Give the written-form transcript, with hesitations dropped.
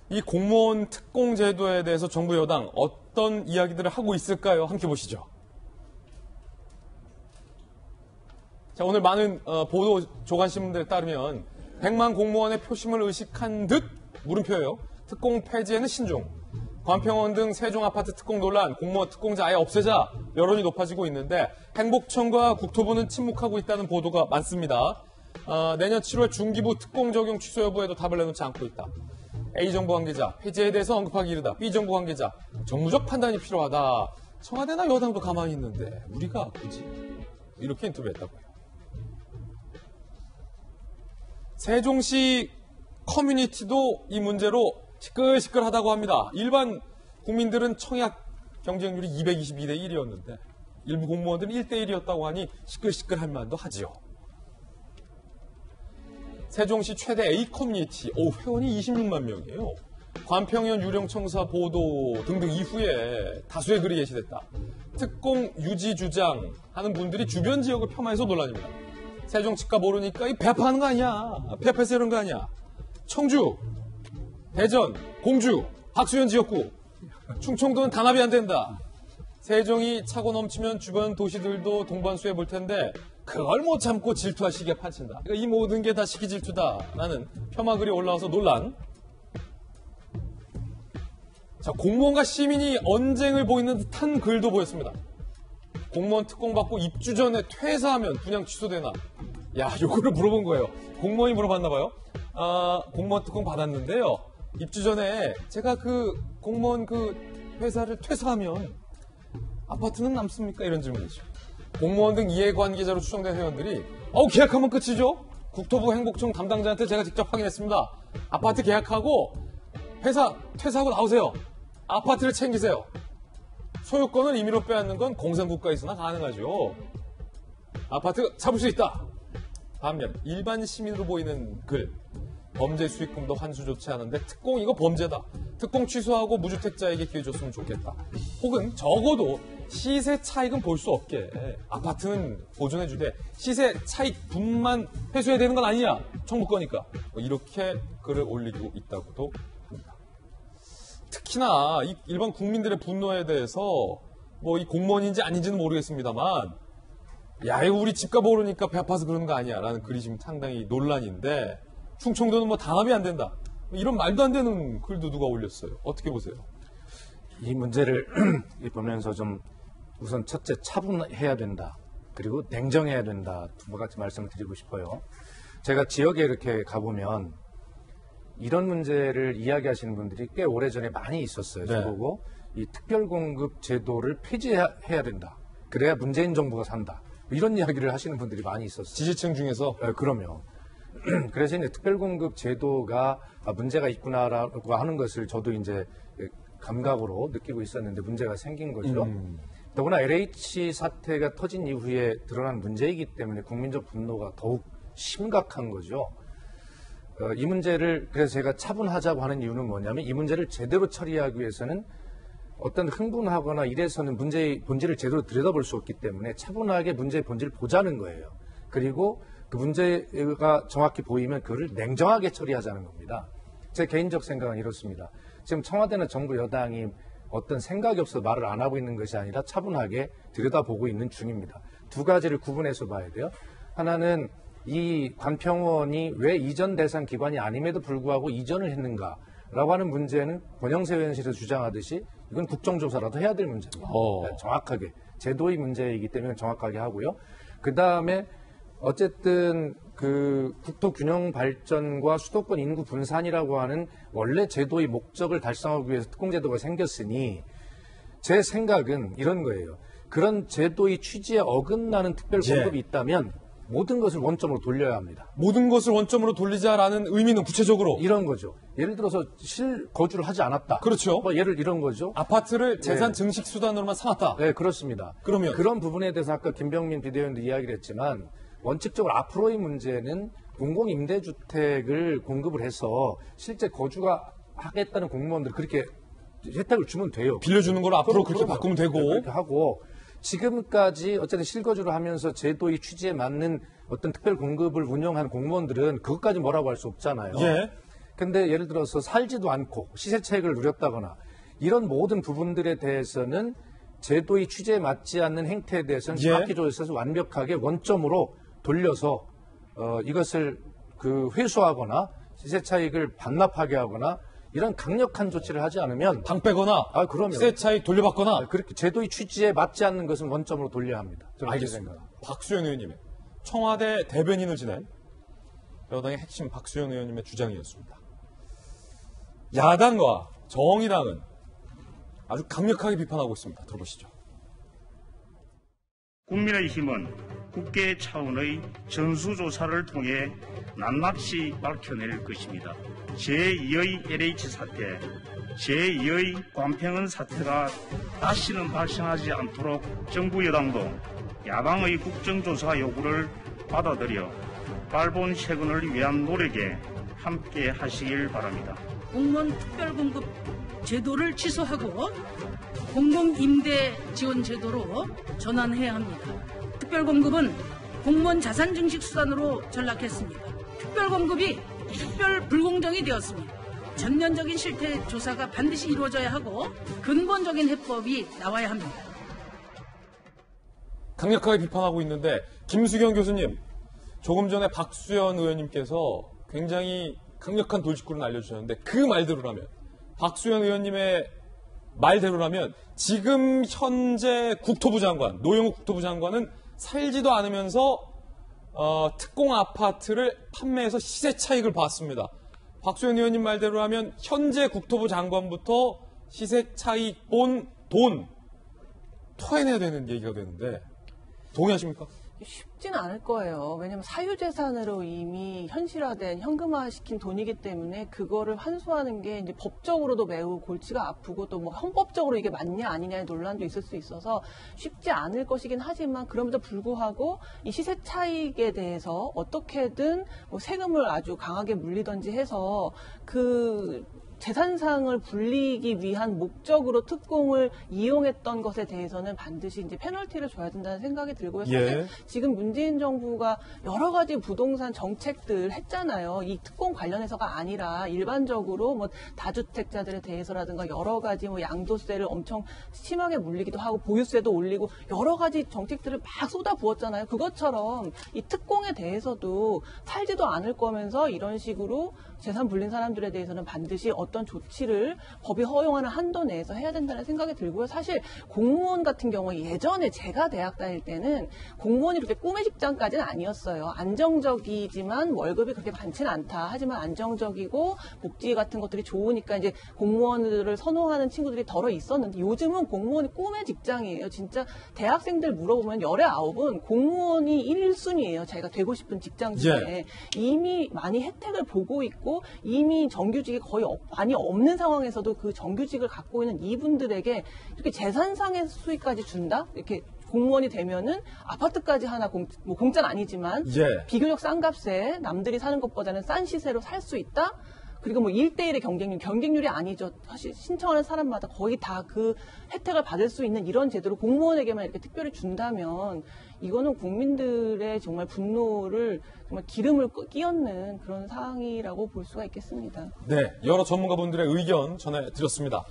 이 공무원 특공 제도에 대해서 정부 여당 어떤 이야기들을 하고 있을까요? 함께 보시죠. 자, 오늘 많은 보도 조간신문들에 따르면 100만 공무원의 표심을 의식한 듯 물음표예요. 특공 폐지에는 신중. 관평원 등 세종 아파트 특공 논란, 공무원 특공제 아예 없애자 여론이 높아지고 있는데 행복청과 국토부는 침묵하고 있다는 보도가 많습니다. 내년 7월 중기부 특공 적용 취소 여부에도 답을 내놓지 않고 있다. A정부 관계자, 폐지에 대해서 언급하기 이르다. B정부 관계자, 정무적 판단이 필요하다. 청와대나 여당도 가만히 있는데 우리가 굳이 이렇게 인터뷰했다고요. 세종시 커뮤니티도 이 문제로 시끌시끌하다고 합니다. 일반 국민들은 청약 경쟁률이 222대 1이었는데 일부 공무원들은 1대 1이었다고 하니 시끌시끌할 만도 하지요. 세종시 최대 A 커뮤니티, 회원이 26만 명이에요. 관평원 유령청사 보도 등등 이후에 다수의 글이 게시됐다. 특공 유지 주장하는 분들이 주변 지역을 폄하해서 논란입니다. 세종 집값 오르니까 이 배합하는 거 아니야. 배합해서 이런 거 아니야. 청주, 대전, 공주, 박수현 지역구, 충청도는 단합이 안 된다. 세종이 차고 넘치면 주변 도시들도 동반수해 볼 텐데 그걸 못 참고 질투할 시기에 판친다. 그러니까 이 모든 게 다 시기 질투다라는 폄하글이 올라와서 논란. 자, 공무원과 시민이 언쟁을 보이는 듯한 글도 보였습니다. 공무원 특공 받고 입주 전에 퇴사하면 분양 취소되나? 야, 요거를 물어본 거예요. 공무원이 물어봤나 봐요. 공무원 특공 받았는데요. 입주 전에 제가 그 공무원 그 회사를 퇴사하면 아파트는 남습니까? 이런 질문이죠. 공무원 등 이해관계자로 추정된 회원들이 계약하면 끝이죠? 국토부 행복청 담당자한테 제가 직접 확인했습니다. 아파트 계약하고 회사 퇴사하고 나오세요. 아파트를 챙기세요. 소유권을 임의로 빼앗는 건 공산국가에서나 가능하죠. 아파트 잡을 수 있다. 반면 일반 시민으로 보이는 글, 범죄 수익금도 환수 좋지 않은데 특공 이거 범죄다. 특공 취소하고 무주택자에게 기회 줬으면 좋겠다. 혹은 적어도 시세 차익은 볼 수 없게 아파트는 보존해주되 시세 차익분만 회수해야 되는 건 아니냐. 정부 거니까. 이렇게 글을 올리고 있다고도 합니다. 특히나 이 일반 국민들의 분노에 대해서 이 공무원인지 아닌지는 모르겠습니다만 야, 이거 우리 집값 오르니까 배 아파서 그러는 거 아니야 라는 글이 지금 상당히 논란인데 충청도는 단합이 안 된다. 이런 말도 안 되는 글도 누가 올렸어요. 어떻게 보세요? 이 문제를 보면서 좀 우선 첫째 차분해야 된다. 그리고 냉정해야 된다. 두 가지 말씀을 드리고 싶어요. 제가 지역에 이렇게 가보면 이런 문제를 이야기하시는 분들이 꽤 오래전에 많이 있었어요. 네. 저보고 이 특별공급 제도를 폐지해야 된다. 그래야 문재인 정부가 산다. 이런 이야기를 하시는 분들이 많이 있었어요. 지지층 중에서? 그럼요. 그래서 이제 특별공급 제도가 문제가 있구나라고 하는 것을 저도 이제 감각으로 느끼고 있었는데 문제가 생긴 거죠. 더구나 LH 사태가 터진 이후에 드러난 문제이기 때문에 국민적 분노가 더욱 심각한 거죠. 이 문제를 그래서 제가 차분하자고 하는 이유는 뭐냐면 이 문제를 제대로 처리하기 위해서는 어떤 흥분하거나 이래서는 문제의 본질을 제대로 들여다볼 수 없기 때문에 차분하게 문제의 본질을 보자는 거예요. 그리고 그 문제가 정확히 보이면 그걸 냉정하게 처리하자는 겁니다. 제 개인적 생각은 이렇습니다. 지금 청와대나 정부 여당이 어떤 생각이 없어서 말을 안 하고 있는 것이 아니라 차분하게 들여다보고 있는 중입니다. 두 가지를 구분해서 봐야 돼요. 하나는 이 관평원이 왜 이전 대상 기관이 아님에도 불구하고 이전을 했는가라고 하는 문제는 권영세 의원실에서 주장하듯이 이건 국정조사라도 해야 될 문제입니다. 정확하게. 제도의 문제이기 때문에 정확하게 하고요. 그 다음에 어쨌든 그 국토 균형 발전과 수도권 인구 분산이라고 하는 원래 제도의 목적을 달성하기 위해서 특공제도가 생겼으니 제 생각은 이런 거예요. 그런 제도의 취지에 어긋나는 특별 공급이 있다면 모든 것을 원점으로 돌려야 합니다. 모든 것을 원점으로 돌리자라는 의미는 구체적으로? 이런 거죠. 예를 들어서 실거주를 하지 않았다. 그렇죠. 예를 이런 거죠. 아파트를 재산 증식 수단으로만 삼았다. 네, 그렇습니다. 그러면 그런 부분에 대해서 아까 김병민 비대위원도 이야기를 했지만 원칙적으로 앞으로의 문제는 공공임대주택을 공급을 해서 실제 거주가 하겠다는 공무원들 그렇게 혜택을 주면 돼요. 빌려주는 걸 앞으로 그렇게 바꾸면 되고. 그렇게 하고 지금까지 어쨌든 실거주를 하면서 제도의 취지에 맞는 어떤 특별 공급을 운영한 공무원들은 그것까지 뭐라고 할 수 없잖아요. 예. 근데 예를 들어서 살지도 않고 시세 차익을 누렸다거나 이런 모든 부분들에 대해서는 제도의 취지에 맞지 않는 행태에 대해서는 예. 사학기조에서 완벽하게 원점으로 돌려서 이것을 회수하거나 시세 차익을 반납하게 하거나 이런 강력한 조치를 하지 않으면 당 빼거나 그럼요. 시세 차익 돌려받거나. 그렇게 제도의 취지에 맞지 않는 것은 원점으로 돌려야 합니다. 저는 그렇게 알겠습니다. 생각합니다. 박수현 의원님의 청와대 대변인을 지낸 여당의 핵심 박수현 의원님의 주장이었습니다. 야당과 정의당은 아주 강력하게 비판하고 있습니다. 들어보시죠. 국민의힘은 국회 차원의 전수조사를 통해 낱낱이 밝혀낼 것입니다. 제2의 LH 사태, 제2의 관평은 사태가 다시는 발생하지 않도록 정부 여당도 야당의 국정조사 요구를 받아들여 발본 쇄근을 위한 노력에 함께 하시길 바랍니다. 공무원 특별공급 제도를 취소하고 공공임대 지원 제도로 전환해야 합니다. 특별공급은 공무원 자산증식수단으로 전락했습니다. 특별공급이 특별 불공정이 되었습니다. 전면적인 실태 조사가 반드시 이루어져야 하고 근본적인 해법이 나와야 합니다. 강력하게 비판하고 있는데 김수경 교수님, 조금 전에 박수현 의원님께서 굉장히 강력한 돌직구를 날려주셨는데 그 말대로라면, 박수현 의원님의 말대로라면 지금 현재 국토부 장관, 노영욱 국토부 장관은 살지도 않으면서 특공 아파트를 판매해서 시세 차익을 봤습니다. 박수현 의원님 말대로라면 현재 국토부 장관부터 시세 차익 본 돈 토해내야 되는 얘기가 되는데 동의하십니까? 쉽지는 않을 거예요. 왜냐하면 사유재산으로 이미 현실화된 현금화시킨 돈이기 때문에 그거를 환수하는 게 이제 법적으로도 매우 골치가 아프고 또 뭐 헌법적으로 이게 맞냐 아니냐의 논란도 있을 수 있어서 쉽지 않을 것이긴 하지만 그럼에도 불구하고 이 시세 차익에 대해서 어떻게든 뭐 세금을 아주 강하게 물리든지 해서 그 재산상을 불리기 위한 목적으로 특공을 이용했던 것에 대해서는 반드시 이제 페널티를 줘야 된다는 생각이 들고요. 사실 지금 문재인 정부가 여러 가지 부동산 정책들 했잖아요. 이 특공 관련해서가 아니라 일반적으로 뭐 다주택자들에 대해서라든가 여러 가지 뭐 양도세를 엄청 심하게 물리기도 하고 보유세도 올리고 여러 가지 정책들을 막 쏟아부었잖아요. 그것처럼 이 특공에 대해서도 살지도 않을 거면서 이런 식으로 재산 불린 사람들에 대해서는 반드시 어떤 조치를 법이 허용하는 한도 내에서 해야 된다는 생각이 들고요. 사실 공무원 같은 경우 예전에 제가 대학 다닐 때는 공무원이 그렇게 꿈의 직장까지는 아니었어요. 안정적이지만 월급이 그렇게 많지는 않다. 하지만 안정적이고 복지 같은 것들이 좋으니까 이제 공무원들을 선호하는 친구들이 덜어 있었는데 요즘은 공무원이 꿈의 직장이에요. 진짜 대학생들 물어보면 열의 9은 공무원이 1순위예요. 자기가 되고 싶은 직장 중에. 이미 많이 혜택을 보고 있고 이미 정규직이 거의 많이 없는 상황에서도 그 정규직을 갖고 있는 이분들에게 이렇게 재산상의 수익까지 준다? 이렇게 공무원이 되면은 아파트까지 하나 공짜는 아니지만 비교적 싼 값에 남들이 사는 것보다는 싼 시세로 살 수 있다? 그리고 뭐 1대1의 경쟁률이 아니죠. 사실 신청하는 사람마다 거의 다 그 혜택을 받을 수 있는 이런 제도를 공무원에게만 이렇게 특별히 준다면 이거는 국민들의 정말 분노를 정말 기름을 끼얹는 그런 사항이라고 볼 수가 있겠습니다. 네, 여러 전문가분들의 의견 전해드렸습니다.